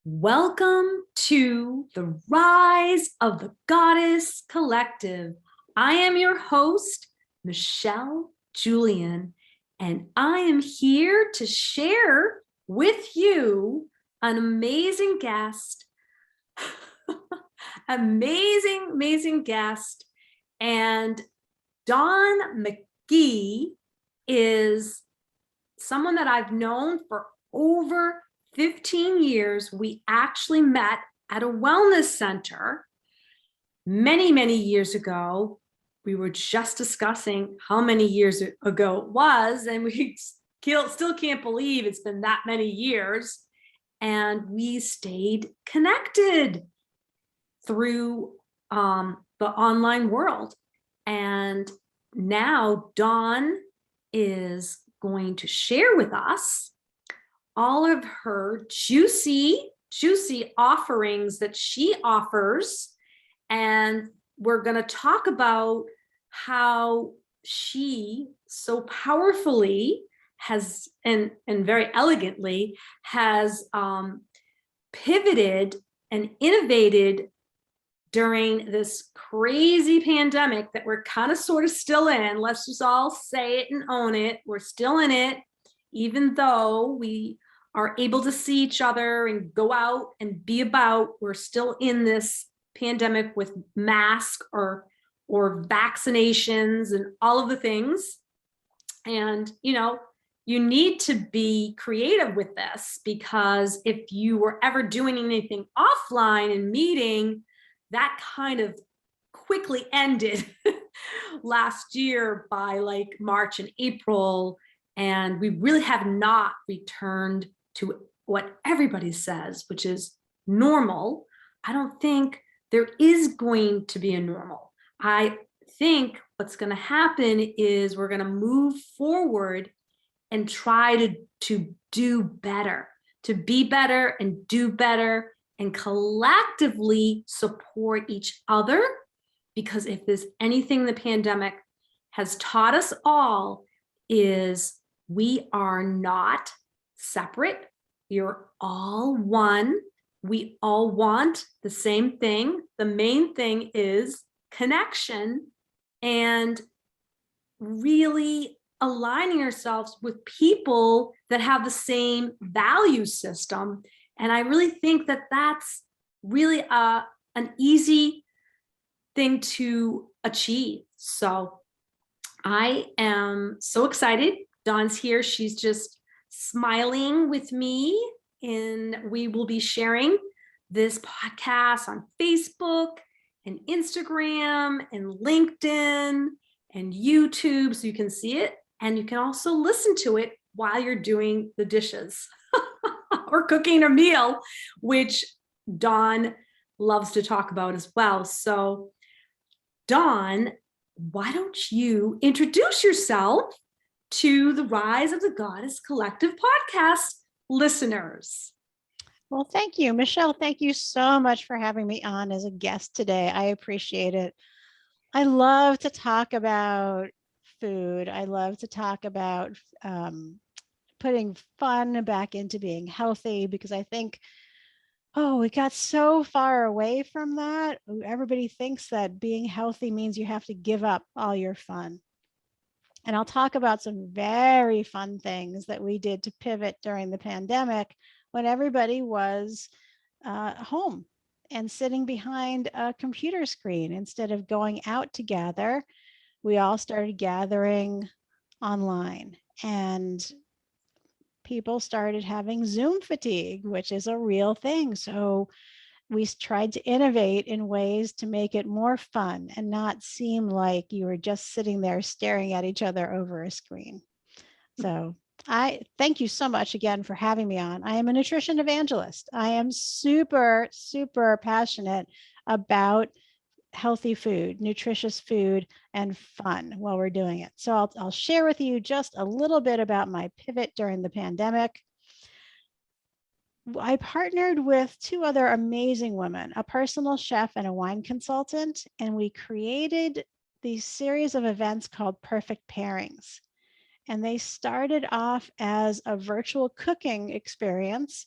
Welcome to the Rise of the Goddess Collective. I am your host, Michelle Julian, and I am here to share with you an amazing guest, amazing guest. And Dawn McGee is someone that I've known for over 15 years. We actually met at a wellness center many years ago. We were just discussing how many years ago it was, and we still can't believe it's been that many years. And we stayed connected through the online world. And now Dawn is going to share with us all of her juicy offerings that she offers. And we're going to talk about how she so powerfully has and very elegantly has pivoted and innovated during this crazy pandemic that we're kind of sort of still in. Let's just all say it and own it. We're still in it, even though we are able to see each other and go out and be about. We're still in this pandemic with masks or vaccinations and all of the things. And, you need to be creative with this, because if you were ever doing anything offline and meeting, that kind of quickly ended last year by like March and April. And we really have not returned to what everybody says, which is normal. I don't think there is going to be a normal. I think what's going to happen is we're going to move forward and try to do better, to be better and do better and collectively support each other. Because if there's anything the pandemic has taught us all, is we are not separate. You're all one. We all want the same thing. The main thing is connection and really aligning ourselves with people that have the same value system. And I really think that that's really an easy thing to achieve. So I am so excited. Dawn's here. She's just smiling with me, and we will be sharing this podcast on Facebook and Instagram and LinkedIn and YouTube, so you can see it, and you can also listen to it while you're doing the dishes or cooking a meal, which Dawn loves to talk about as well. So Dawn, why don't you introduce yourself to the Rise of the Goddess Collective podcast listeners? Well, thank you, Michelle. Thank you so much for having me on as a guest today. I appreciate it. I love to talk about food. I love to talk about putting fun back into being healthy, because I think, we got so far away from that. Everybody thinks that being healthy means you have to give up all your fun. And I'll talk about some very fun things that we did to pivot during the pandemic when everybody was home and sitting behind a computer screen. Instead of going out to gather, we all started gathering online, and people started having Zoom fatigue, which is a real thing. So we tried to innovate in ways to make it more fun and not seem like you were just sitting there staring at each other over a screen. So I thank you so much again for having me on. I am a nutrition evangelist. I am super passionate about healthy food, nutritious food, and fun while we're doing it. So I'll share with you just a little bit about my pivot during the pandemic. I partnered with two other amazing women, a personal chef and a wine consultant, and we created these series of events called Perfect Pairings. And they started off as a virtual cooking experience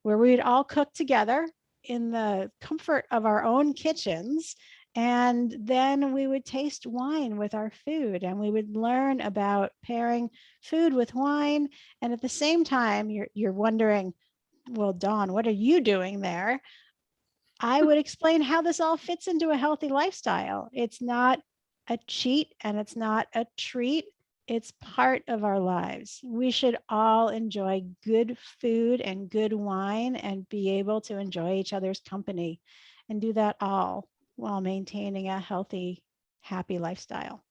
where we'd all cook together in the comfort of our own kitchens. And then we would taste wine with our food, and we would learn about pairing food with wine. And at the same time, you're wondering, well, Dawn, what are you doing there? I would explain how this all fits into a healthy lifestyle. It's not a cheat and it's not a treat. It's part of our lives. We should all enjoy good food and good wine and be able to enjoy each other's company and do that all while maintaining a healthy, happy lifestyle.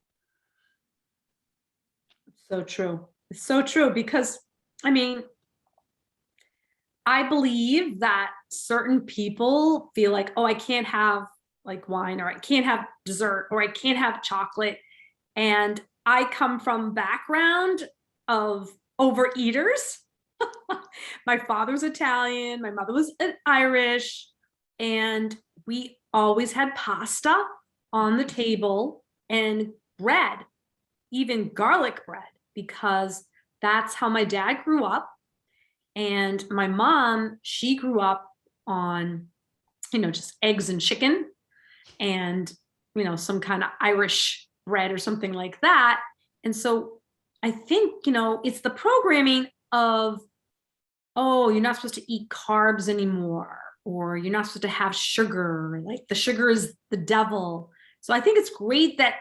So true. It's so true because, I mean, I believe that certain people feel like, oh, I can't have like wine, or I can't have dessert, or I can't have chocolate. And I come from background of overeaters. My father's Italian, my mother was Irish, and we always had pasta on the table and bread, even garlic bread, because that's how my dad grew up. And my mom, she grew up on, just eggs and chicken and, some kind of Irish bread or something like that. And so I think, it's the programming of, oh, you're not supposed to eat carbs anymore, or you're not supposed to have sugar, like the sugar is the devil. So I think it's great that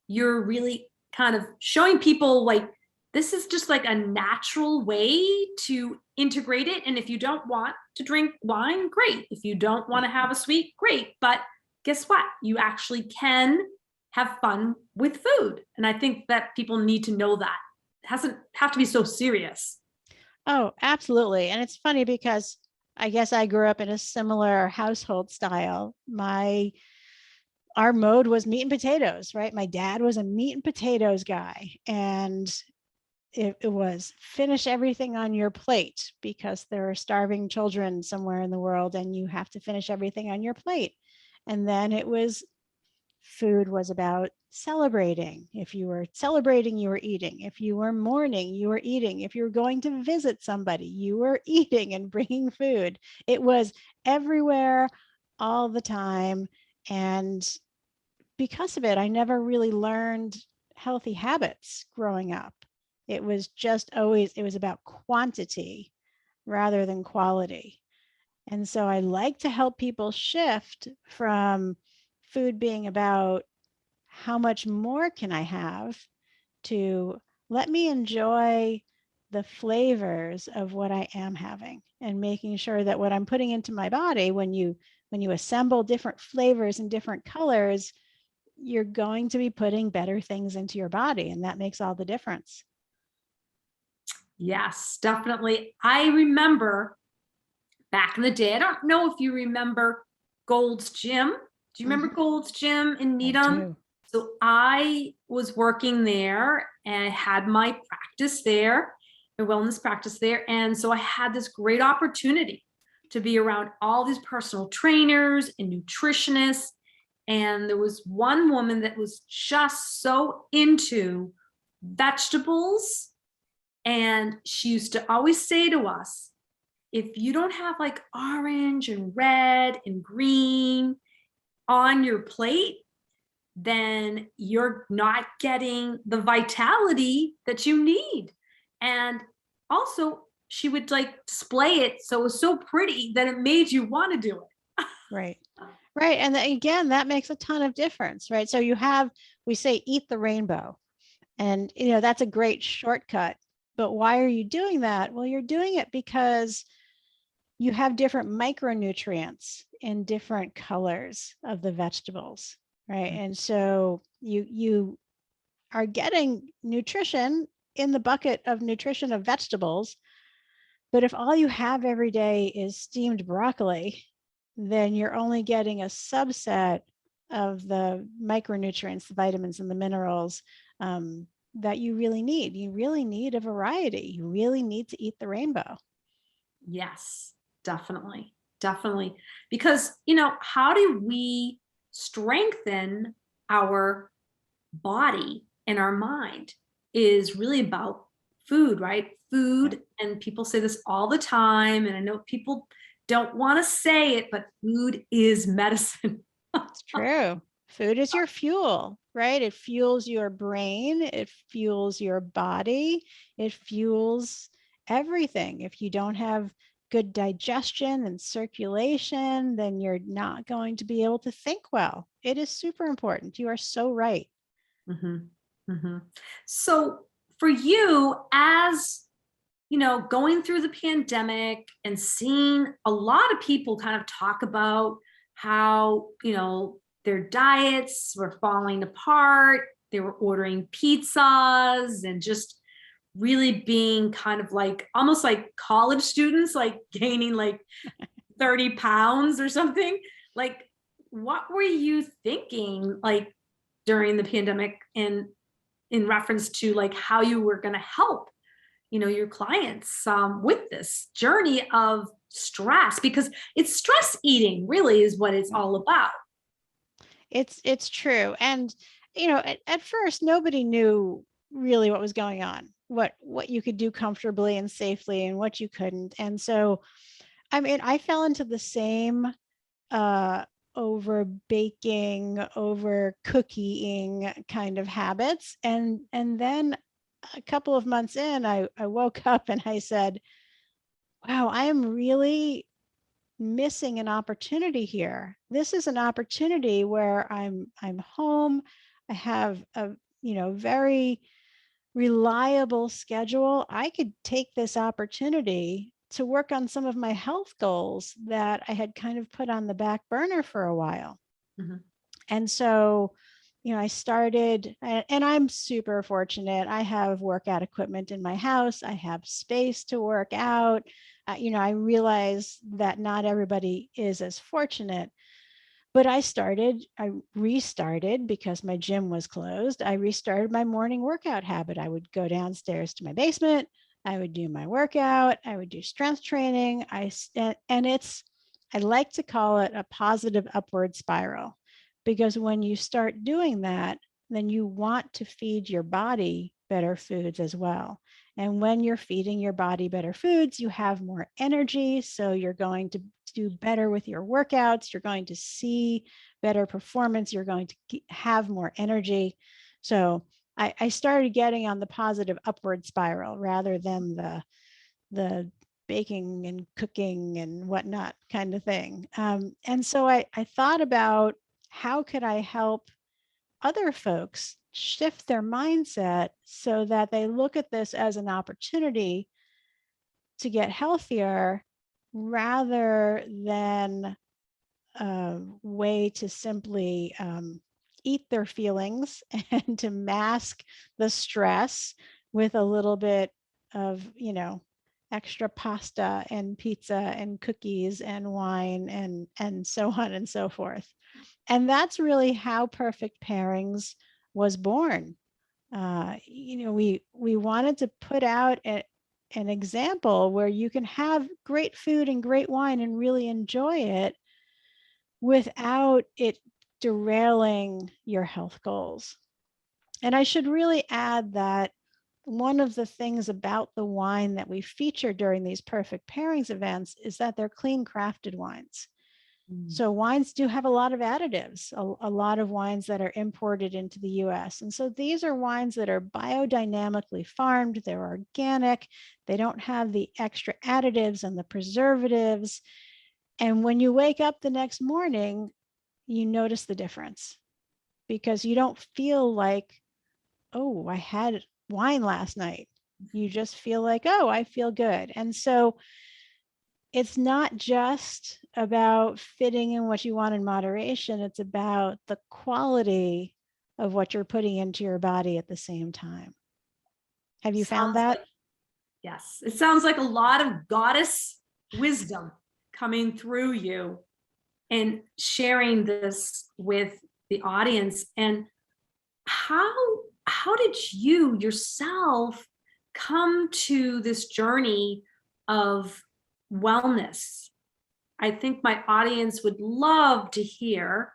you're really kind of showing people like, this is just like a natural way to integrate it. And if you don't want to drink wine, great. If you don't want to have a sweet, great. But guess what? You actually can have fun with food. And I think that people need to know that. It doesn't have to be so serious. Oh, absolutely. And it's funny because I guess I grew up in a similar household style. Our mode was meat and potatoes, right? My dad was a meat and potatoes guy. And it was finish everything on your plate because there are starving children somewhere in the world and you have to finish everything on your plate. And then food was about celebrating. If you were celebrating, you were eating. If you were mourning, you were eating. If you were going to visit somebody, you were eating and bringing food. It was everywhere all the time. And because of it, I never really learned healthy habits growing up. It was about quantity rather than quality. And so I like to help people shift from food being about how much more can I have to let me enjoy the flavors of what I am having, and making sure that what I'm putting into my body, when you assemble different flavors and different colors, you're going to be putting better things into your body, and that makes all the difference. Yes, definitely. I remember back in the day, I don't know if you remember Gold's Gym. Do you remember Gold's Gym in Needham? So I was working there and I had my practice there, my wellness practice there. And so I had this great opportunity to be around all these personal trainers and nutritionists. And there was one woman that was just so into vegetables. And she used to always say to us, if you don't have like orange and red and green on your plate, then you're not getting the vitality that you need. And also, she would like display it so it was so pretty that it made you want to do it. Right. Right. And again, that makes a ton of difference, right? So we say, eat the rainbow. And, that's a great shortcut. But why are you doing that? Well, you're doing it because you have different micronutrients in different colors of the vegetables, right? And so you are getting nutrition in the bucket of nutrition of vegetables. But if all you have every day is steamed broccoli, then you're only getting a subset of the micronutrients, the vitamins and the minerals that you really need. You really need a variety. You really need to eat the rainbow. Yes, definitely. Definitely. Because, how do we strengthen our body and our mind is really about food, right? Food, and people say this all the time, and I know people don't want to say it, but food is medicine. It's true. Food is your fuel, right? It fuels your brain, it fuels your body, it fuels everything. If you don't have good digestion and circulation, then you're not going to be able to think well. It is super important. You are so right. Mhm, mhm. So for you, as you know, going through the pandemic and seeing a lot of people kind of talk about how, you know, their diets were falling apart, they were ordering pizzas and just really being kind of like almost like college students, like gaining like 30 pounds or something. Like, what were you thinking like during the pandemic and in reference to like how you were going to help, you know, your clients with this journey of stress? Because it's stress eating really is what it's all about. It's true. And you know, at first nobody knew really what was going on, what you could do comfortably and safely and what you couldn't. And so I mean, I fell into the same over baking, over cookieing kind of habits. And then a couple of months in, I woke up and I said, wow, I am really missing an opportunity here. This is an opportunity where I'm home. I have a, you know, very reliable schedule. I could take this opportunity to work on some of my health goals that I had kind of put on the back burner for a while. Mhm. And so, you know, I started, and I'm super fortunate. I have workout equipment in my house. I have space to work out. You know, I realize that not everybody is as fortunate, but I restarted because my gym was closed. I restarted my morning workout habit. I would go downstairs to my basement. I would do my workout. I would do strength training. And I like to call it a positive upward spiral, because when you start doing that, then you want to feed your body better foods as well. And when you're feeding your body better foods, you have more energy. So you're going to do better with your workouts. You're going to see better performance. You're going to have more energy. So I started getting on the positive upward spiral rather than the baking and cooking and whatnot kind of thing. And so I thought about how could I help other folks shift their mindset so that they look at this as an opportunity to get healthier rather than a way to simply eat their feelings and to mask the stress with a little bit of, you know, extra pasta and pizza and cookies and wine and so on and so forth. And that's really how Perfect Pairings was born. You know, we wanted to put out an example where you can have great food and great wine and really enjoy it without it derailing your health goals. And I should really add that one of the things about the wine that we feature during these Perfect Pairings events is that they're clean crafted wines. So wines do have a lot of additives, a lot of wines that are imported into the US. And so these are wines that are biodynamically farmed, they're organic, they don't have the extra additives and the preservatives. And when you wake up the next morning, you notice the difference because you don't feel like, oh, I had wine last night. You just feel like, oh, I feel good. And so it's not just about fitting in what you want in moderation. It's about the quality of what you're putting into your body at the same time. Have you found Sounds that? like, yes, it sounds like a lot of goddess wisdom coming through you and sharing this with the audience. And how how did you yourself come to this journey of wellness? I think my audience would love to hear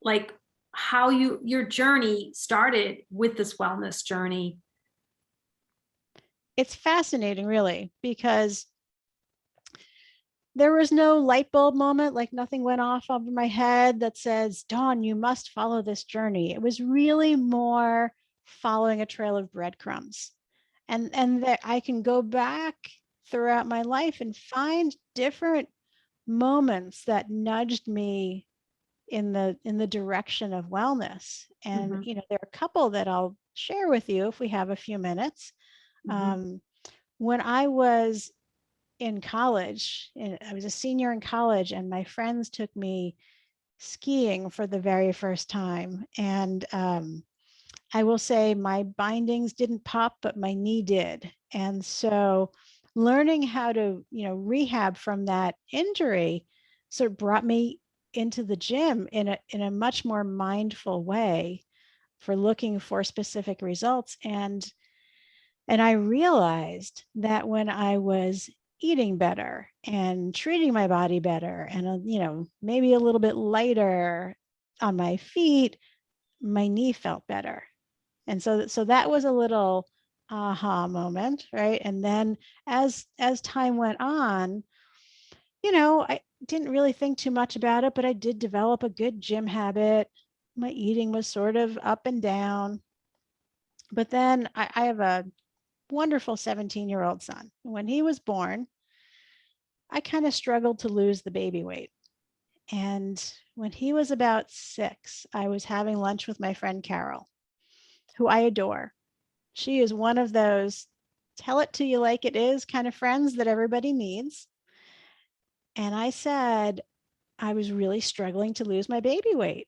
like how your journey started with this wellness journey. it's fascinating, really, because there was no light bulb moment, like nothing went off over my head that says, Dawn, you must follow this journey. It was really more following a trail of breadcrumbs. And that I can go back throughout my life and find different moments that nudged me in the direction of wellness. And Mhm, there are a couple that I'll share with you if we have a few minutes. mhm, Um, when I was in college, and I was a senior in college, and my friends took me skiing for the very first time. And I will say my bindings didn't pop, but my knee did. And so learning how to, rehab from that injury sort of brought me into the gym in a much more mindful way for looking for specific results. And I realized that when I was eating better and treating my body better and, maybe a little bit lighter on my feet, my knee felt better. And so that was a little aha moment, right? And then as time went on, I didn't really think too much about it, but I did develop a good gym habit. My eating was sort of up and down. But then I have a wonderful 17-year-old son. When he was born, I kind of struggled to lose the baby weight. And when he was about 6, I was having lunch with my friend Carol, who I adore. She is one of those tell it to you like it is kind of friends that everybody needs. And I said, I was really struggling to lose my baby weight.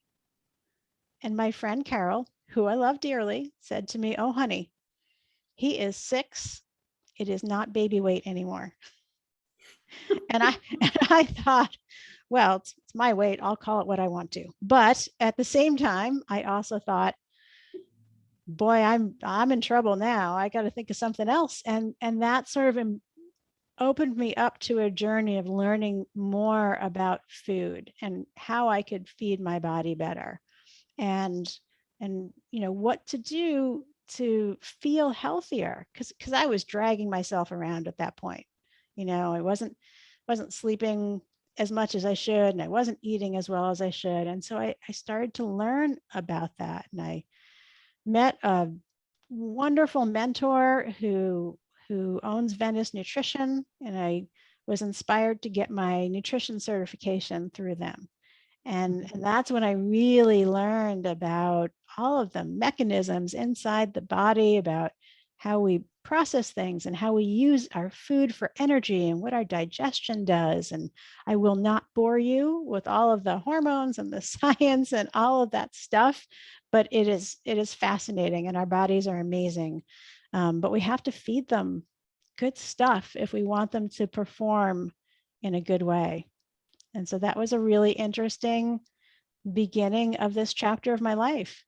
And my friend Carol, who I love dearly, said to me, oh, honey, he is 6. It is not baby weight anymore. And I, and I thought, well, it's my weight. I'll call it what I want to. But at the same time, I also thought, boy, I'm in trouble now. I got to think of something else. And that sort of opened me up to a journey of learning more about food and how I could feed my body better, and what to do to feel healthier, because I was dragging myself around at that point. I wasn't sleeping as much as I should, and I wasn't eating as well as I should. And so I started to learn about that, and I met a wonderful mentor who owns Venice Nutrition, and I was inspired to get my nutrition certification through them. And that's when I really learned about all of the mechanisms inside the body, about how we process things and how we use our food for energy and what our digestion does. And I will not bore you with all of the hormones and the science and all of that stuff, but it is fascinating, and our bodies are amazing. But we have to feed them good stuff if we want them to perform in a good way. And so that was a really interesting beginning of this chapter of my life.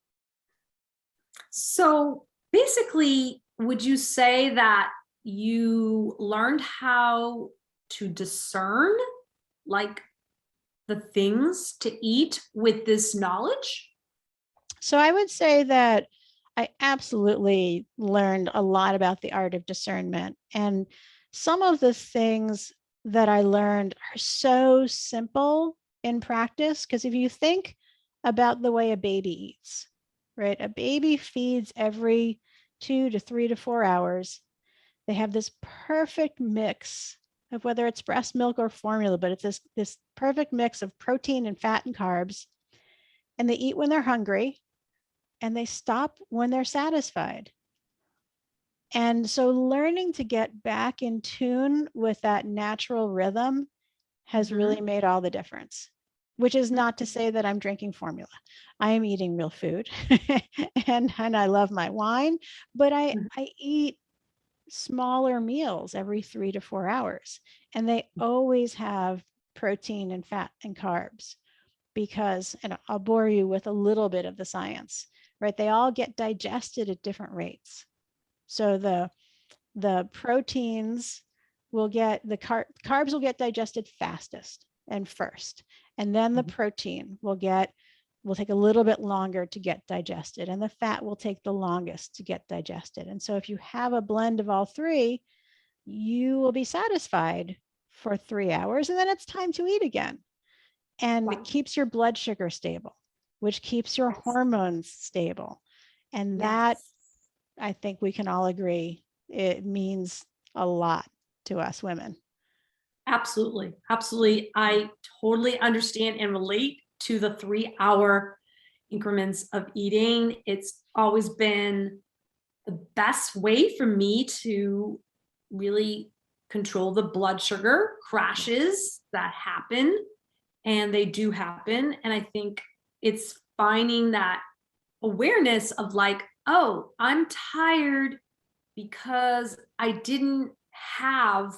So basically, would you say that you learned how to discern like the things to eat with this knowledge? So I would say that I absolutely learned a lot about the art of discernment. And some of the things that I learned are so simple in practice, because if you think about the way a baby eats, right? A baby feeds every 2 to 3 to 4 hours. They have this perfect mix of whether it's breast milk or formula, but it's this perfect mix of protein and fat and carbs. And they eat when they're hungry, and they stop when they're satisfied. And so learning to get back in tune with that natural rhythm has really made all the difference, which is not to say that I'm drinking formula. I am eating real food and I love my wine, but I eat smaller meals every 3 to 4 hours, and they always have protein and fat and carbs, because, and I'll bore you with a little bit of the science, right? They all get digested at different rates. So the proteins will get carbs will get digested fastest and first, and then the protein will get will take a little bit longer to get digested, and the fat will take the longest to get digested. And so if you have a blend of all three, you will be satisfied for 3 hours, and then it's time to eat again. And it keeps your blood sugar stable, which keeps your hormones stable. And that, I think we can all agree, it means a lot to us women. Absolutely. Absolutely. I totally understand and relate to the 3-hour increments of eating. It's always been the best way for me to really control the blood sugar crashes that happen. And they do happen. And I think it's finding that awareness of like, oh, I'm tired because I didn't have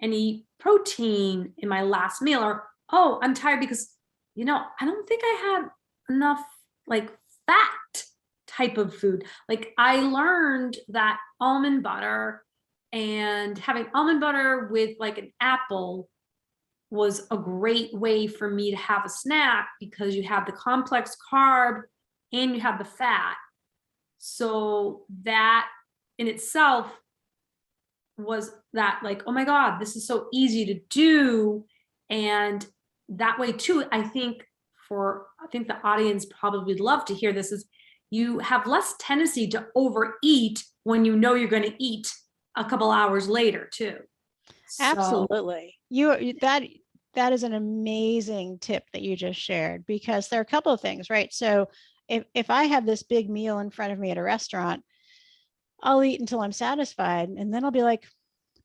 any protein in my last meal, or oh, I'm tired because, I don't think I had enough like fat type of food. Like I learned that almond butter and having almond butter with like an apple was a great way for me to have a snack because you have the complex carb and you have the fat. So that in itself was that like, oh my God, this is so easy to do. And that way too, I think the audience probably would love to hear this, is you have less tendency to overeat when you know you're going to eat a couple hours later too. Absolutely. That is an amazing tip that you just shared, because there are a couple of things, right? So if I have this big meal in front of me at a restaurant, I'll eat until I'm satisfied, and then I'll be like,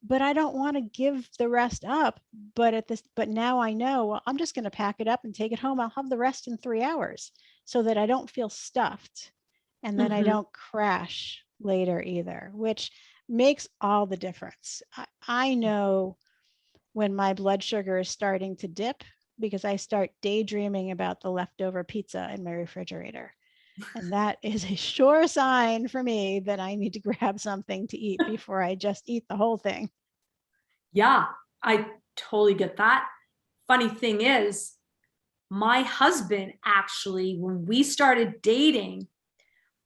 but I don't want to give the rest up. But now I know, well, I'm just going to pack it up and take it home. I'll have the rest in 3 hours so that I don't feel stuffed, and then I don't crash later either, which makes all the difference. I know when my blood sugar is starting to dip because I start daydreaming about the leftover pizza in my refrigerator. And that is a sure sign for me that I need to grab something to eat before I just eat the whole thing. Yeah, I totally get that. Funny thing is, my husband actually, when we started dating,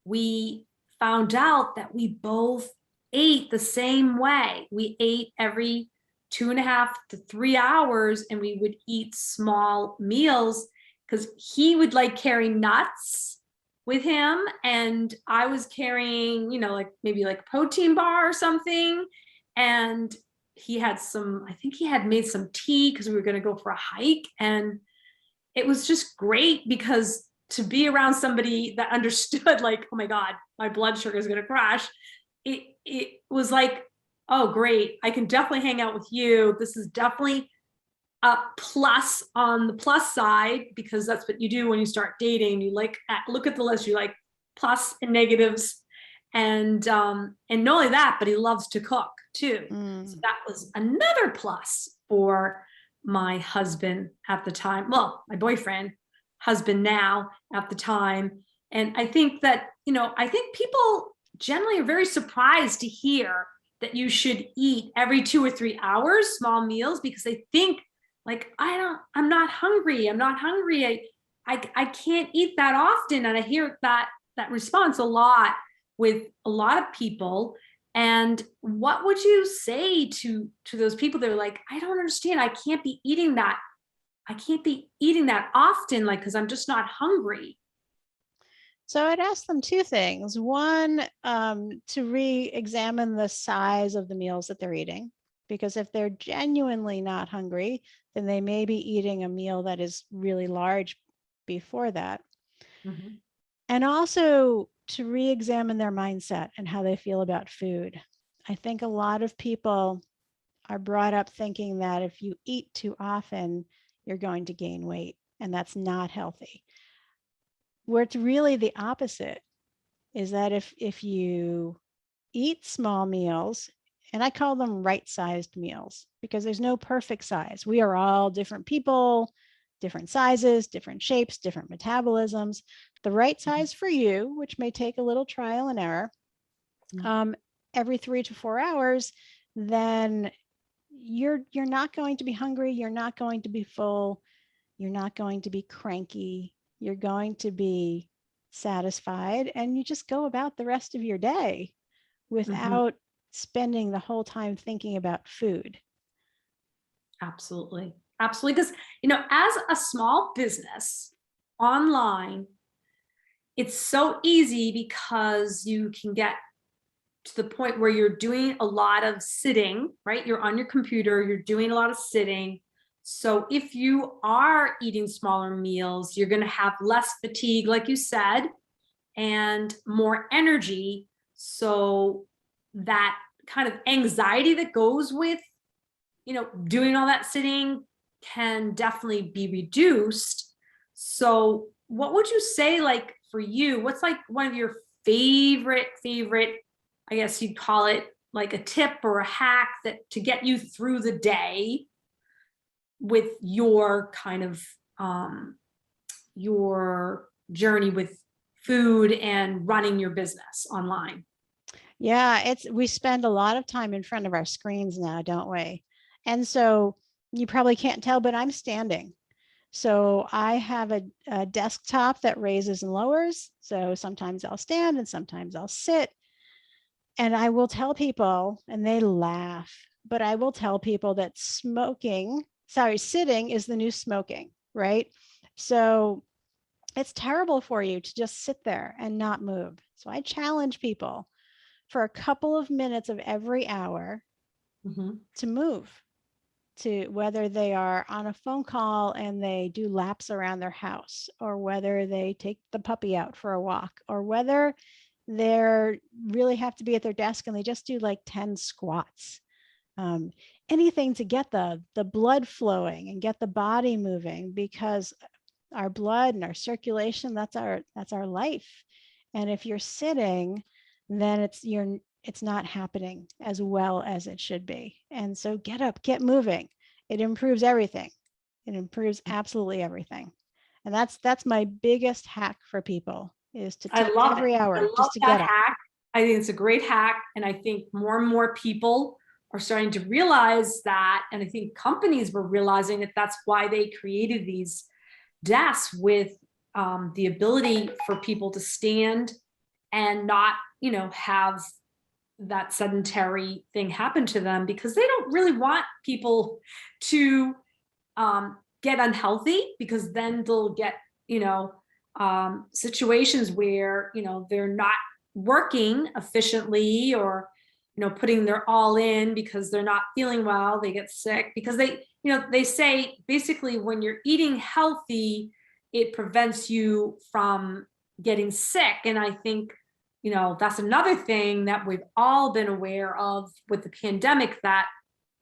we found out that we both ate the same way. We ate every 2.5 to 3 hours, and we would eat small meals because he would like carry nuts with him, and I was carrying, like maybe like a protein bar or something. And he had I think he had made some tea because we were going to go for a hike. And it was just great because to be around somebody that understood like, oh my God, my blood sugar is going to crash. It was like, oh, great. I can definitely hang out with you. This is definitely a plus on the plus side, because that's what you do when you start dating. You like look at the list, you like plus and negatives. And not only that, but he loves to cook too. So that was another plus for my husband at the time. Well, my boyfriend, husband now at the time. And I think that, I think people generally are very surprised to hear that you should eat every 2 or 3 hours, small meals, because they think like, I'm not hungry. I'm not hungry. I can't eat that often. And I hear that response a lot with a lot of people. And what would you say to those people that are like, I don't understand. I can't be eating that. I can't be eating that often, like, because I'm just not hungry. So I'd ask them two things. One, to re-examine the size of the meals that they're eating, because if they're genuinely not hungry, then they may be eating a meal that is really large before that. And also to re-examine their mindset and how they feel about food. I think a lot of people are brought up thinking that if you eat too often, you're going to gain weight, and that's not healthy. Where it's really the opposite is that if you eat small meals, and I call them right-sized meals because there's no perfect size. We are all different people, different sizes, different shapes, different metabolisms. The right size for you, which may take a little trial and error, every 3 to 4 hours, then you're not going to be hungry. You're not going to be full. You're not going to be cranky. you're going to be satisfied, and you just go about the rest of your day without spending the whole time thinking about food. Absolutely. Absolutely. Because, as a small business online, it's so easy because you can get to the point where you're doing a lot of sitting, right? You're on your computer, you're doing a lot of sitting. So if you are eating smaller meals, you're going to have less fatigue, like you said, and more energy. So that kind of anxiety that goes with, doing all that sitting can definitely be reduced. So what would you say, like for you, what's like one of your favorite, I guess you'd call it like a tip or a hack that to get you through the day with your kind of your journey with food and running your business online? Yeah, we spend a lot of time in front of our screens now, don't we? And so you probably can't tell, but I'm standing. So I have a desktop that raises and lowers. So sometimes I'll stand and sometimes I'll sit. And I will tell people, and they laugh, but I will tell people that sitting is the new smoking, right? So it's terrible for you to just sit there and not move. So I challenge people for a couple of minutes of every hour to move, to whether they are on a phone call and they do laps around their house, or whether they take the puppy out for a walk, or whether they're really have to be at their desk and they just do like 10 squats. Anything to get the blood flowing and get the body moving, because our blood and our circulation, that's our life. And if you're sitting, then it's not happening as well as it should be. And so get up, get moving. It improves everything. It improves absolutely everything. And that's my biggest hack for people, is to I take love it. every I hour love just to that get up. hack. I think it's a great hack. And I think more and more people are starting to realize that. And I think companies were realizing that that's why they created these desks with the ability for people to stand and not, have that sedentary thing happen to them, because they don't really want people to get unhealthy, because then they'll get, situations where, they're not working efficiently, or, putting their all in because they're not feeling well, they get sick because they say basically when you're eating healthy, it prevents you from getting sick. And I think, that's another thing that we've all been aware of with the pandemic, that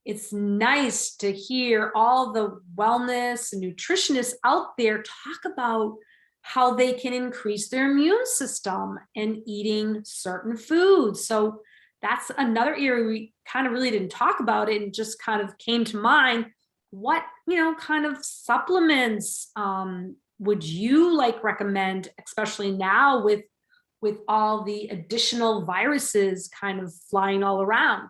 it's nice to hear all the wellness and nutritionists out there talk about how they can increase their immune system and eating certain foods. So that's another area we kind of really didn't talk about it, and just kind of came to mind. What, kind of supplements would you like recommend, especially now with all the additional viruses kind of flying all around?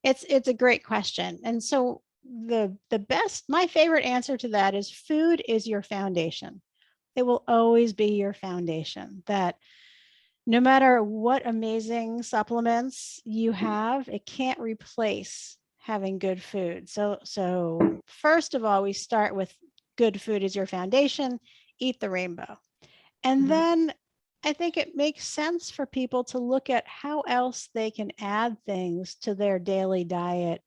It's a great question. And so my favorite answer to that is food is your foundation. It will always be your foundation, that no matter what amazing supplements you have, it can't replace having good food. So first of all, we start with good food is your foundation, eat the rainbow. And then I think it makes sense for people to look at how else they can add things to their daily diet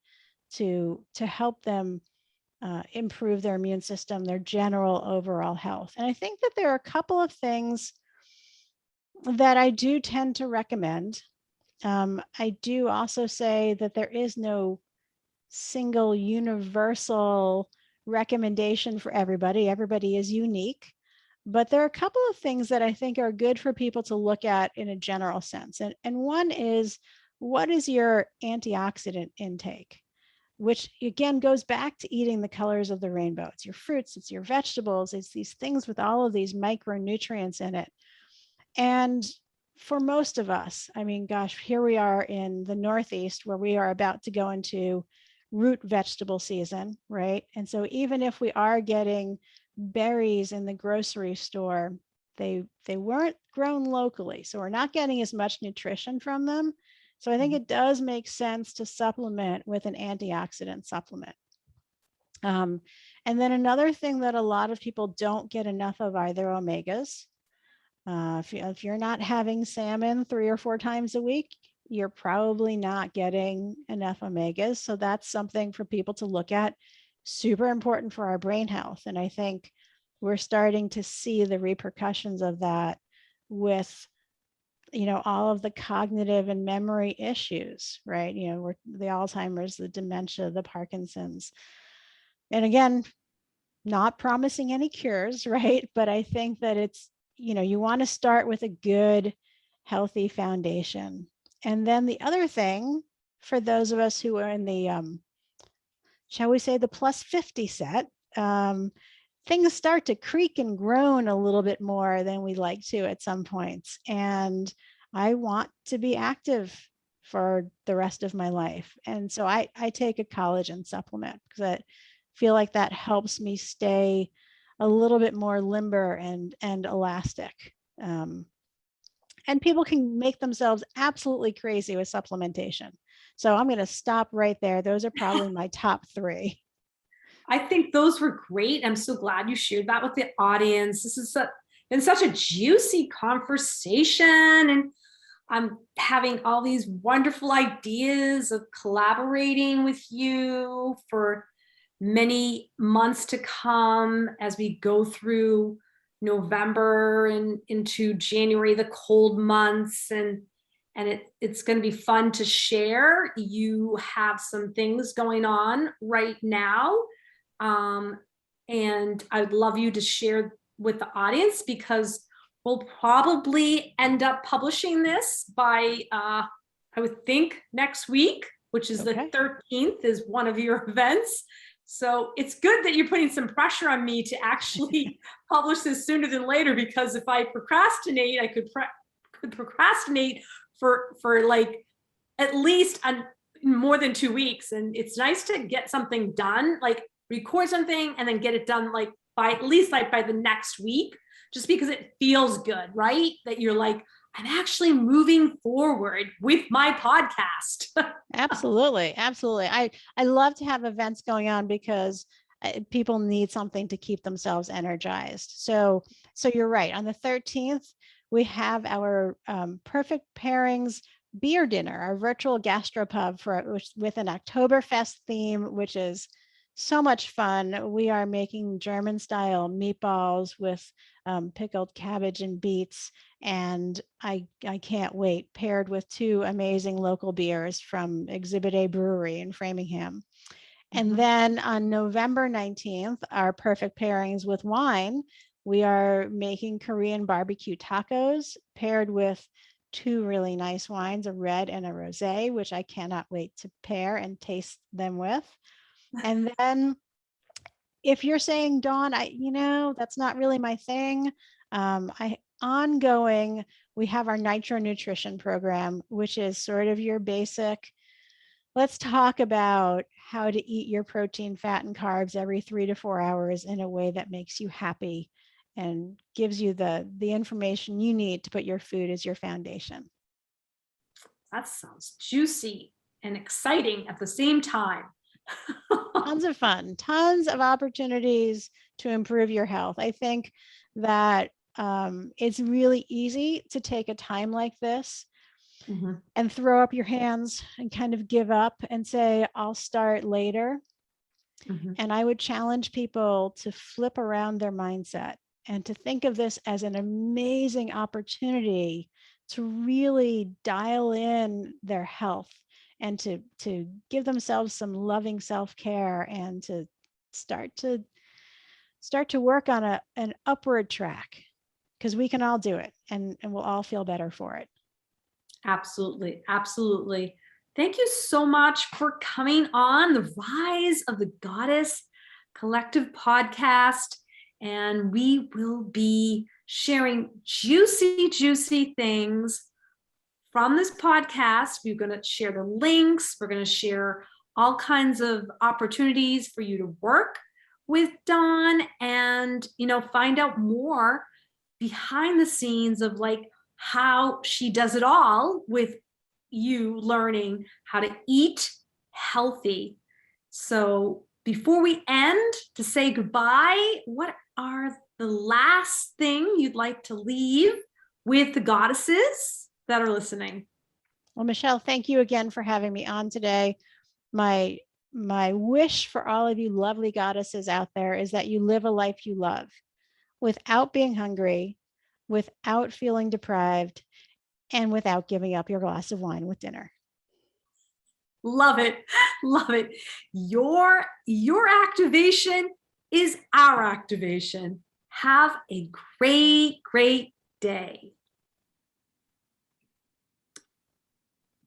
to help them improve their immune system, their general overall health. And I think that there are a couple of things that I do tend to recommend. I do also say that there is no single universal recommendation for everybody. Everybody is unique. But there are a couple of things that I think are good for people to look at in a general sense. And one is, what is your antioxidant intake? Which again goes back to eating the colors of the rainbow. It's your fruits, it's your vegetables, it's these things with all of these micronutrients in it. And for most of us, I mean, gosh, here we are in the Northeast where we are about to go into root vegetable season, right? And so even if we are getting berries in the grocery store, they weren't grown locally, so we're not getting as much nutrition from them. So I think it does make sense to supplement with an antioxidant supplement. And then another thing that a lot of people don't get enough of are their omegas. If you're not having salmon 3 or 4 times a week, you're probably not getting enough omegas. So that's something for people to look at. Super important for our brain health. And I think we're starting to see the repercussions of that with, all of the cognitive and memory issues, right? The Alzheimer's, the dementia, the Parkinson's. And again, not promising any cures, right? But I think that it's, you want to start with a good, healthy foundation. And then the other thing for those of us who are in the, shall we say, the plus 50 set, things start to creak and groan a little bit more than we like to at some points. And I want to be active for the rest of my life. And so I take a collagen supplement because I feel like that helps me stay a little bit more limber and elastic. And people can make themselves absolutely crazy with supplementation. So I'm going to stop right there. Those are probably my top 3. I think those were great. I'm so glad you shared that with the audience. This has been such a juicy conversation, and I'm having all these wonderful ideas of collaborating with you for many months to come as we go through November and into January, the cold months, and it's going to be fun to share. You have some things going on right now. And I'd love you to share with the audience, because we'll probably end up publishing this by, I would think, next week, which is Okay. the 13th is one of your events. So it's good that you're putting some pressure on me to actually publish this sooner than later, because if I procrastinate, I could procrastinate for like at least more than 2 weeks. And it's nice to get something done, like record something and then get it done like by at least like by the next week, just because it feels good, right? That you're like, I'm actually moving forward with my podcast. Absolutely. Absolutely. I love to have events going on because people need something to keep themselves energized. So you're right. On the 13th, we have our Perfect Pairings Beer Dinner, our virtual gastropub with an Oktoberfest theme, which is so much fun. We are making German style meatballs with pickled cabbage and beets. And I can't wait, paired with 2 amazing local beers from Exhibit A Brewery in Framingham. And then on November 19th, our Perfect Pairings with wine, we are making Korean barbecue tacos paired with 2 really nice wines, a red and a rosé, which I cannot wait to pair and taste them with. And then if you're saying, Dawn, that's not really my thing. Ongoing, we have our Nitro Nutrition program, which is sort of your basic, let's talk about how to eat your protein, fat, and carbs every 3 to 4 hours in a way that makes you happy and gives you the information you need to put your food as your foundation. That sounds juicy and exciting at the same time. Tons of fun, tons of opportunities to improve your health. I think that it's really easy to take a time like this and throw up your hands and kind of give up and say, I'll start later. And I would challenge people to flip around their mindset and to think of this as an amazing opportunity to really dial in their health and to give themselves some loving self-care and to start to work on an upward track, because we can all do it and we'll all feel better for it. Absolutely. Absolutely. Thank you so much for coming on the Rise of the Goddess Collective podcast. And we will be sharing juicy, juicy things from this podcast. We're going to share the links. We're going to share all kinds of opportunities for you to work with Dawn and, find out more behind the scenes of like how she does it all with you learning how to eat healthy. So before we end, to say goodbye, what are the last thing you'd like to leave with the goddesses that are listening? Well, Michelle, thank you again for having me on today. My wish for all of you lovely goddesses out there is that you live a life you love without being hungry, without feeling deprived, and without giving up your glass of wine with dinner. Love it. Love it. Your activation is our activation. Have a great, great day.